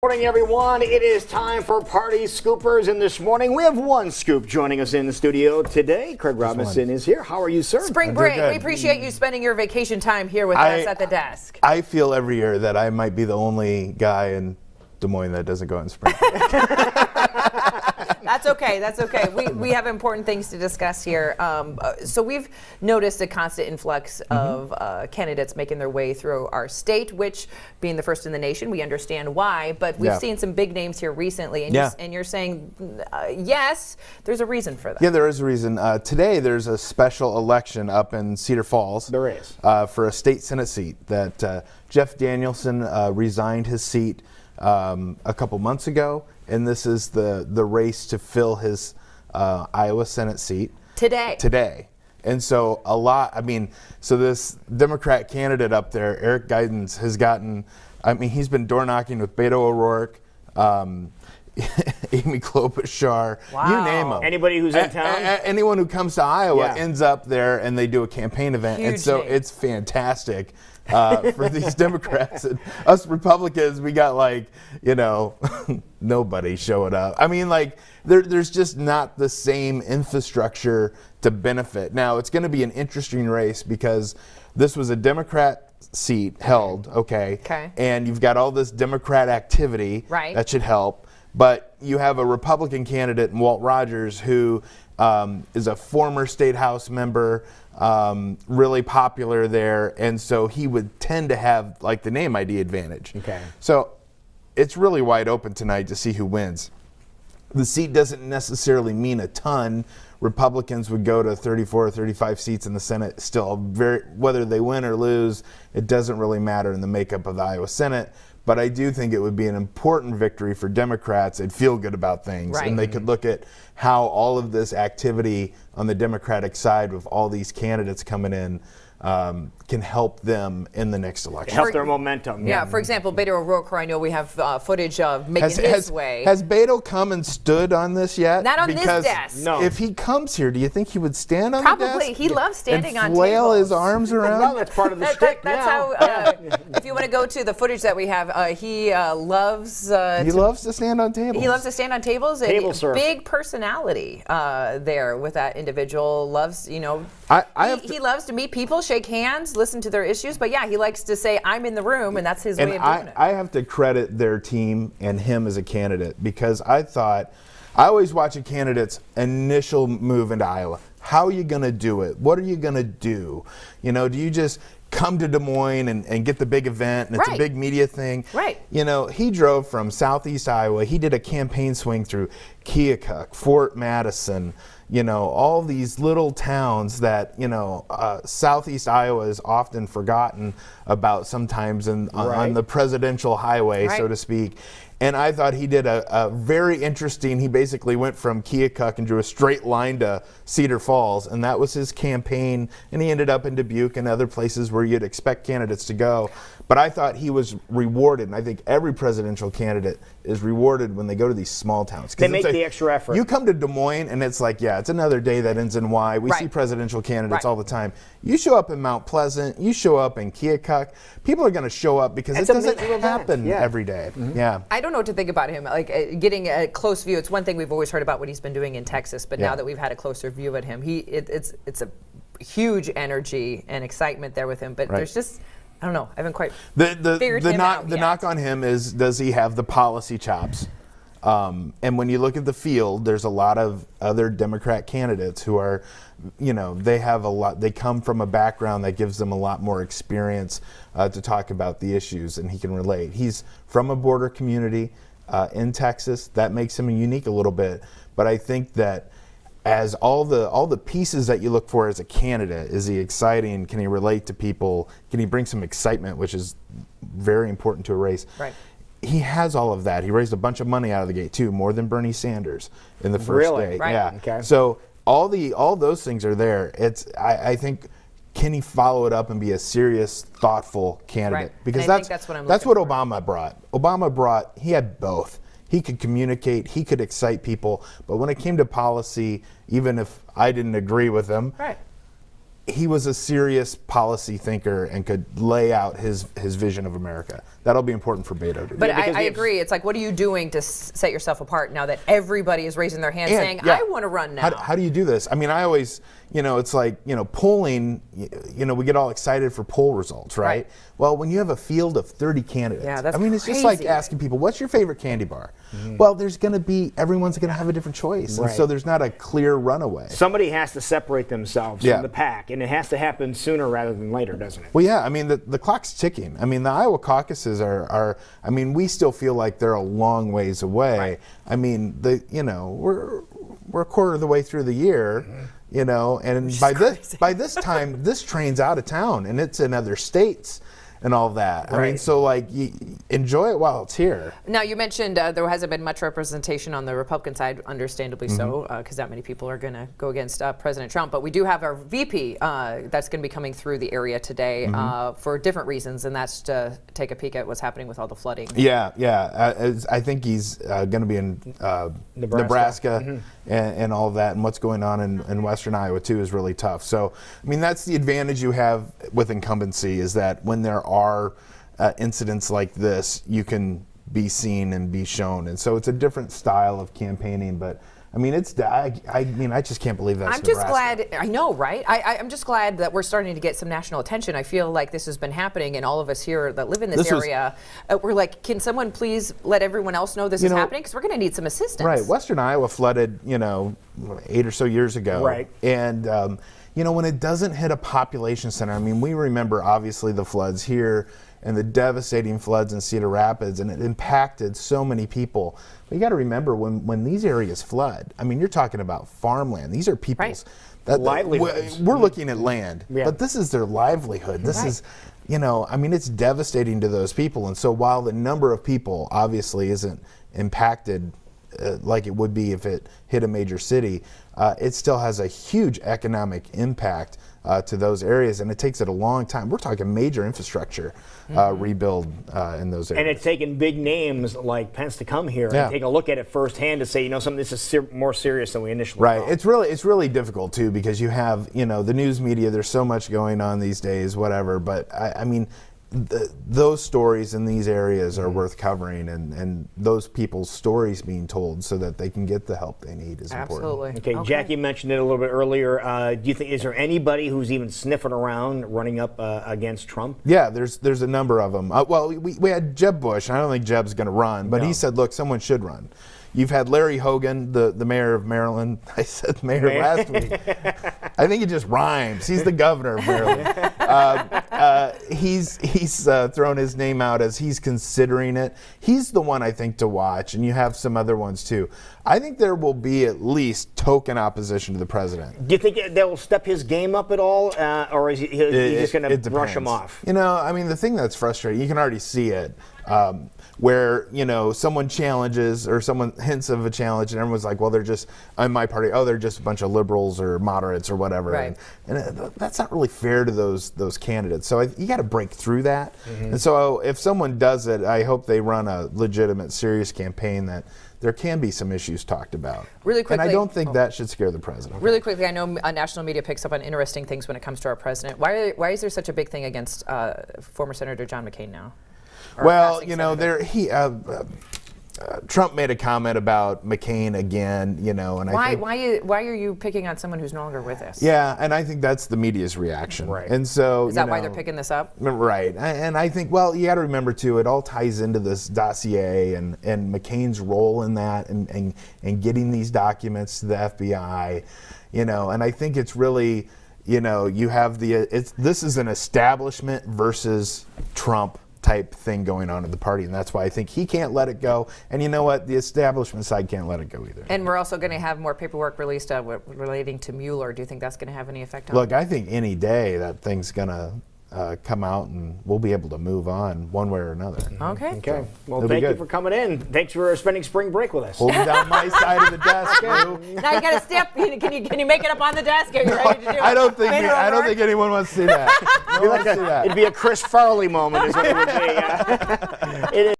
Morning, everyone. It is time for Party Scoopers, and this morning we have one scoop joining us in the studio today. Craig Robinson is here. How are you, sir? Spring break. We appreciate you spending your vacation time here with us at the desk. I feel every year that I might be the only guy in Des Moines that doesn't go on spring break. That's okay. That's okay. We have important things to discuss here. So we've noticed a constant influx of candidates making their way through our state, which, being the first in the nation, we understand why. But we've seen some big names here recently, and you're saying yes, there's a reason for that. Yeah, there is a reason. Today, there's a special election up in Cedar Falls. There is for a state Senate seat that Jeff Danielson resigned his seat a couple months ago. And this is the race to fill his Iowa Senate seat today. And so so this Democrat candidate up there, Eric Geidens, has gotten, he's been door knocking with Beto O'Rourke, Amy Klobuchar, you name them. Anybody who's in town? Anyone who comes to Iowa ends up there, and they do a campaign event. Huge and so name. It's fantastic for these Democrats. And us Republicans, we got nobody showing up. There's just not the same infrastructure to benefit. Now, it's going to be an interesting race because this was a Democrat seat held, okay? And you've got all this Democrat activity that should help. But you have a Republican candidate, Walt Rogers, who is a former state house member, really popular there, and so he would tend to have the name ID advantage. So it's really wide open tonight to see who wins. The seat doesn't necessarily mean a ton. Republicans would go to 34 or 35 seats in the Senate. Still, whether they win or lose, it doesn't really matter in the makeup of the Iowa Senate. But I do think it would be an important victory for Democrats. They'd feel good about things. And they could look at how all of this activity on the Democratic side with all these candidates coming in can help them in the next election. Help their momentum. Yeah, for example, Beto O'Rourke, I know we have footage of making his way. Has Beto come and stood on this yet? Not on this desk. No. If he comes here, do you think he would stand on Probably. the desk? He loves standing and on flail tables. his arms around? Well, that's part of the shtick. That's how, if you want to go to the footage that we have, he loves he loves to stand on tables. He loves to stand on tables. Table surf. Big personality there with that individual. Loves, he loves to meet people, shake hands, listen to their issues. But yeah, he likes to say, I'm in the room, and that's his way of doing it. I have to credit their team and him as a candidate because I always watch a candidate's initial move into Iowa. How are you going to do it? What are you going to do? Do you just come to Des Moines and get the big event and it's a big media thing? He drove from southeast Iowa. He did a campaign swing through Keokuk, Fort Madison, all these little towns that, southeast Iowa is often forgotten about sometimes on the presidential highway, so to speak. And I thought he did a very interesting, he basically went from Keokuk and drew a straight line to Cedar Falls, and that was his campaign, and he ended up in Dubuque and other places where you'd expect candidates to go. But I thought he was rewarded, and I think every presidential candidate is rewarded when they go to these small towns. They make the extra effort. You come to Des Moines, and it's it's another day that ends in Y. We see presidential candidates all the time. You show up in Mount Pleasant, you show up in Keokuk, people are going to show up because it doesn't happen every day. I don't know what to think about him. Getting a close view, it's one thing we've always heard about what he's been doing in Texas, but now that we've had a closer view at him, it's a huge energy and excitement there with him, but there's just, I don't know, I haven't quite figured him out yet. The knock on him is, does he have the policy chops? And when you look at the field, there's a lot of other Democrat candidates who are, they come from a background that gives them a lot more experience to talk about the issues, and he can relate. He's from a border community in Texas. That makes him unique a little bit. But I think that as all the pieces that you look for as a candidate, is he exciting? Can he relate to people? Can he bring some excitement, which is very important to a race? He has all of that. He raised a bunch of money out of the gate too, more than Bernie Sanders in the first day. So all those things are there. I think, can he follow it up and be a serious, thoughtful candidate? Because that's what Obama brought. He had both. He could communicate, he could excite people, but when it came to policy, even if I didn't agree with him, he was a serious policy thinker and could lay out his vision of America. That'll be important for Beto to do. But I agree. It's like, what are you doing to set yourself apart now that everybody is raising their hand saying, I want to run now? How do you do this? I mean, I always, it's like, polling, we get all excited for poll results, right? Well, when you have a field of 30 candidates, it's just like asking people, what's your favorite candy bar? Well, everyone's going to have a different choice. And so there's not a clear runaway. Somebody has to separate themselves from the pack, and it has to happen sooner rather than later, doesn't it? Well, yeah, I mean, the clock's ticking. I mean, the Iowa caucuses we still feel like they're a long ways away. Right. I mean, we're a quarter of the way through the year, and by this time, this train's out of town, and it's in other states. And all that. Right. I mean, so enjoy it while it's here. Now, you mentioned there hasn't been much representation on the Republican side, understandably so, because that many people are going to go against President Trump. But we do have our VP that's going to be coming through the area today for different reasons, and that's to take a peek at what's happening with all the flooding. Yeah. I think he's going to be in Nebraska and all of that, and what's going on in western Iowa, too, is really tough. So, I mean, that's the advantage you have with incumbency, is that when there are incidents like this, you can be seen and be shown. And so it's a different style of campaigning, but I mean, I just can't believe that's I'm just glad, I know, right? I'm just glad that we're starting to get some national attention. I feel like this has been happening, and all of us here that live in this area, we're like, can someone please let everyone else know this is happening? Because we're going to need some assistance. Right. Western Iowa flooded, 8 or so years ago. Right. And, when it doesn't hit a population center, I mean, we remember obviously the floods here and the devastating floods in Cedar Rapids, and it impacted so many people. But you got to remember, when these areas flood, I mean, you're talking about farmland. These are people's livelihoods. We're looking at land, but this is their livelihood. This is, it's devastating to those people. And so while the number of people obviously isn't impacted like it would be if it hit a major city, it still has a huge economic impact to those areas, and it takes it a long time. We're talking major infrastructure rebuild in those areas. And it's taken big names like Pence to come here and take a look at it firsthand to say, something this is more serious than we initially thought. It's really difficult too, because you have the news media. There's so much going on these days, whatever. But I mean, those stories in these areas are worth covering, and those people's stories being told so that they can get the help they need is important. Okay, Jackie mentioned it a little bit earlier. Do you think, is there anybody who's even sniffing around running up against Trump? Yeah, there's a number of them. We had Jeb Bush. I don't think Jeb's going to run, but he said, look, someone should run. You've had Larry Hogan, the mayor of Maryland. I said mayor last week. I think it just rhymes. He's the governor of Maryland. He's thrown his name out as he's considering it. He's the one I think to watch, and you have some other ones too. I think there will be at least token opposition to the president. Do you think they'll step his game up at all, or is he just going to brush him off? I mean, the thing that's frustrating, you can already see it. Where someone challenges or someone hints of a challenge, and everyone's like, well, they're just in my party. Oh, they're just a bunch of liberals or moderates or whatever. Right. And that's not really fair to those candidates. So you got to break through that. And so if someone does it, I hope they run a legitimate, serious campaign that there can be some issues talked about. Really quickly. And I don't think that should scare the president. Really quickly, I know national media picks up on interesting things when it comes to our president. Why is there such a big thing against former Senator John McCain now? Well, Trump made a comment about McCain again, and why are you picking on someone who's no longer with us? Yeah, and I think that's the media's reaction. Right. And so is that why they're picking this up? Right. And I think, well, you got to remember too, it all ties into this dossier and McCain's role in that and getting these documents to the FBI, and I think it's really, you have this is an establishment versus Trump type thing going on in the party, and that's why I think he can't let it go. And you know what? The establishment side can't let it go either. And we're also going to have more paperwork released relating to Mueller. Do you think that's going to have any effect on Look, I think any day that thing's going to come out and we'll be able to move on one way or another. Okay. So, well, thank you for coming in. Thanks for spending spring break with us. Holding down my side of the desk, Lou. Now you got to step. Can you make it up on the desk? Are you ready to do it? I don't think anyone wants to see that. It'd be a Chris Farley moment, is what it would be. It is.